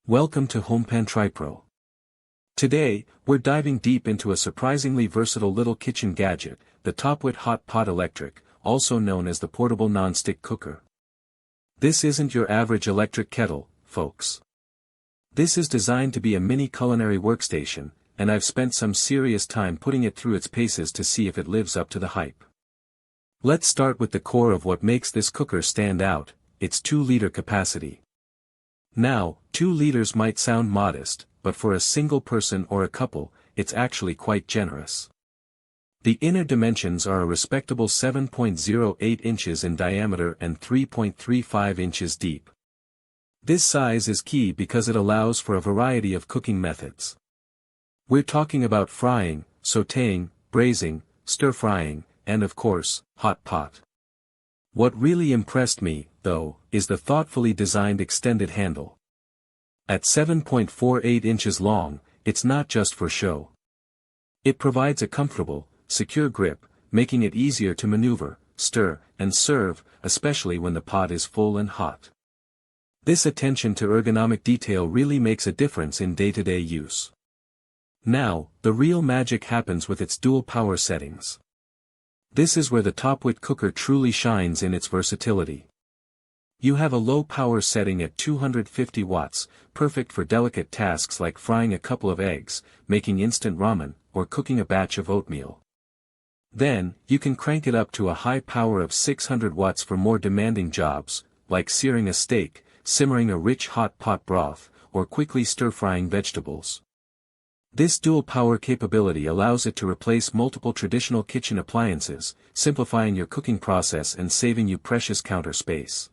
Welcome to HomePan TriPro. Today, we're diving deep into a surprisingly versatile little kitchen gadget, the TOPWIT Hot Pot Electric, also known as the portable non-stick cooker. This isn't your average electric kettle, folks. This is designed to be a mini culinary workstation, and I've spent some serious time putting it through its paces to see if it lives up to the hype. Let's start with the core of what makes this cooker stand out, its 2-liter capacity. Now, 2 liters might sound modest, but for a single person or a couple, it's actually quite generous. The inner dimensions are a respectable 7.08 inches in diameter and 3.35 inches deep. This size is key because it allows for a variety of cooking methods. We're talking about frying, sautéing, braising, stir-frying, and of course, hot pot. What really impressed me, though, is the thoughtfully designed extended handle. At 7.48 inches long, it's not just for show. It provides a comfortable, secure grip, making it easier to maneuver, stir, and serve, especially when the pot is full and hot. This attention to ergonomic detail really makes a difference in day-to-day use. Now, the real magic happens with its dual power settings. This is where the TOPWIT cooker truly shines in its versatility. You have a low power setting at 250 watts, perfect for delicate tasks like frying a couple of eggs, making instant ramen, or cooking a batch of oatmeal. Then, you can crank it up to a high power of 600 watts for more demanding jobs, like searing a steak, simmering a rich hot pot broth, or quickly stir-frying vegetables. This dual power capability allows it to replace multiple traditional kitchen appliances, simplifying your cooking process and saving you precious counter space.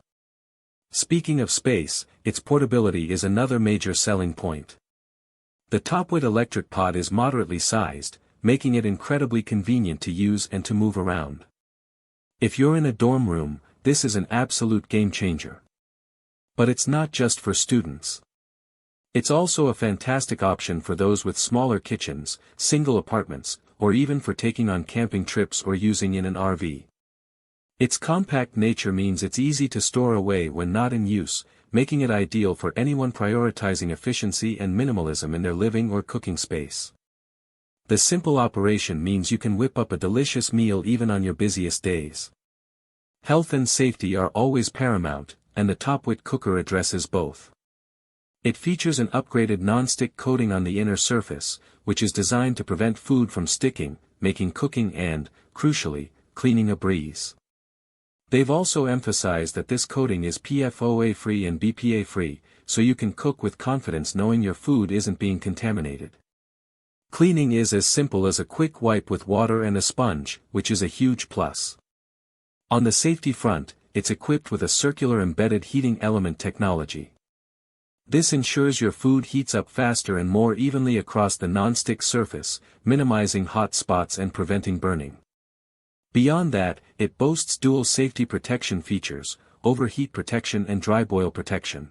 Speaking of space, its portability is another major selling point. The TOPWIT electric pot is moderately sized, making it incredibly convenient to use and to move around. If you're in a dorm room, this is an absolute game changer. But it's not just for students. It's also a fantastic option for those with smaller kitchens, single apartments, or even for taking on camping trips or using in an RV. Its compact nature means it's easy to store away when not in use, making it ideal for anyone prioritizing efficiency and minimalism in their living or cooking space. The simple operation means you can whip up a delicious meal even on your busiest days. Health and safety are always paramount, and the TOPWIT cooker addresses both. It features an upgraded non-stick coating on the inner surface, which is designed to prevent food from sticking, making cooking and, crucially, cleaning a breeze. They've also emphasized that this coating is PFOA-free and BPA-free, so you can cook with confidence knowing your food isn't being contaminated. Cleaning is as simple as a quick wipe with water and a sponge, which is a huge plus. On the safety front, it's equipped with a circular embedded heating element technology. This ensures your food heats up faster and more evenly across the non-stick surface, minimizing hot spots and preventing burning. Beyond that, it boasts dual safety protection features, overheat protection and dry boil protection.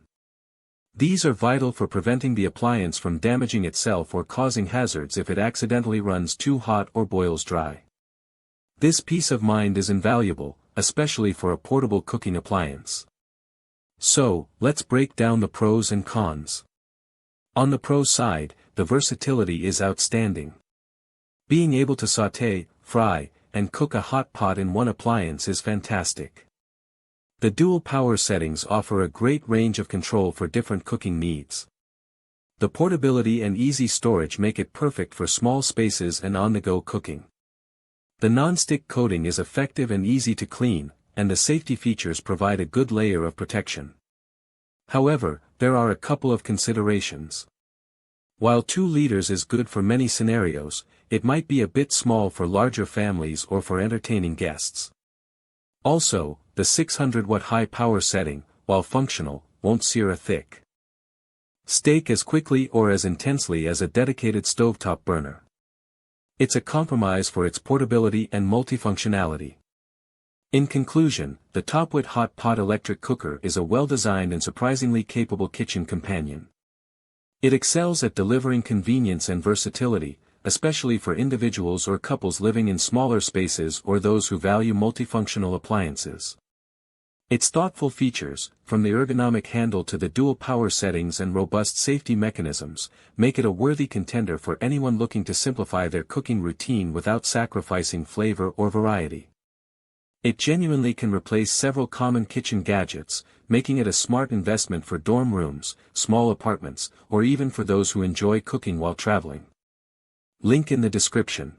These are vital for preventing the appliance from damaging itself or causing hazards if it accidentally runs too hot or boils dry. This peace of mind is invaluable, especially for a portable cooking appliance. So, let's break down the pros and cons. On the pro side, the versatility is outstanding. Being able to sauté, fry, and cook a hot pot in one appliance is fantastic. The dual power settings offer a great range of control for different cooking needs. The portability and easy storage make it perfect for small spaces and on-the-go cooking. The non-stick coating is effective and easy to clean, and the safety features provide a good layer of protection. However, there are a couple of considerations. While 2 liters is good for many scenarios, it might be a bit small for larger families or for entertaining guests. Also, the 600-watt high power setting, while functional, won't sear a thick steak as quickly or as intensely as a dedicated stovetop burner. It's a compromise for its portability and multifunctionality. In conclusion, the TOPWIT Hot Pot Electric Cooker is a well-designed and surprisingly capable kitchen companion. It excels at delivering convenience and versatility, especially for individuals or couples living in smaller spaces or those who value multifunctional appliances. Its thoughtful features, from the ergonomic handle to the dual power settings and robust safety mechanisms, make it a worthy contender for anyone looking to simplify their cooking routine without sacrificing flavor or variety. It genuinely can replace several common kitchen gadgets, making it a smart investment for dorm rooms, small apartments, or even for those who enjoy cooking while traveling. Link in the description.